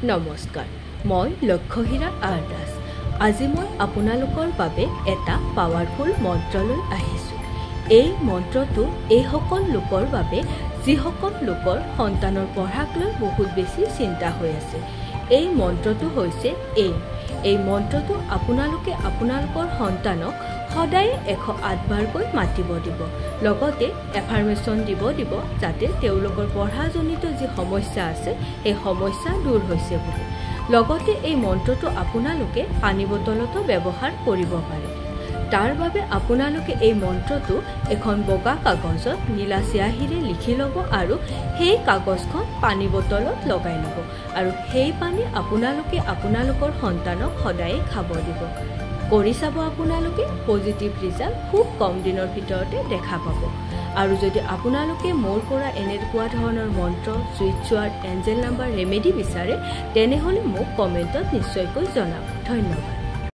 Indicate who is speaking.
Speaker 1: নমস্কাৰ মই লক্ষ্যহীৰা আৰদাস আজি মই আপোনালোকৰ বাবে এটা পাৱাৰফুল মন্ত্ৰ লৈ আহিছোঁ এই মন্ত্ৰটো এই সকল লোকৰ বাবে যিসকল লোকৰ সন্তানৰ পঢ়াক লৈ বহুত বেছি চিন্তা হৈ আছে এই মন্ত্ৰটো হৈছে এই মন্ত্ৰটো আপোনালোকে আপোনালোকৰ সন্তানক সদায় 108 বাৰকৈ মাতিব দিব লগতে এফাৰ্মেশন দিব যাতে তেওঁলোকৰ পঢ়াজনিত যি সমস্যা আছে এই সমস্যা দূৰ হৈছে বুলি লগতে এই মন্ত্ৰটো আপোনালোকে পানী বটলতো ব্যৱহাৰ কৰিব পাৰে তাৰ বাবে আপোনালোকে এই মন্ত্ৰটো এখন বগা কাগজত নীলা চিয়াহিৰে লিখি ল'ব আৰু সেই কাগজখন পানী বটলত লগাই ল'ব আৰু সেই পানী আপোনালোকে আপোনালোকৰ সন্তানক সদায় খাব দিব কৰি চাব আপোনালোকে পজিটিভ ৰিজাল্ট খুব কম দিনৰ ভিতৰতে দেখা পাব আৰু যদি আপোনালোকে মোৰ পৰা এনেকুৱা ধৰণৰ মন্ত্ৰ switch ward Angel number remedy বিচাৰে তেনেহলে মোক কমেন্টত নিশ্চয়কৈ জনাব ধন্যবাদ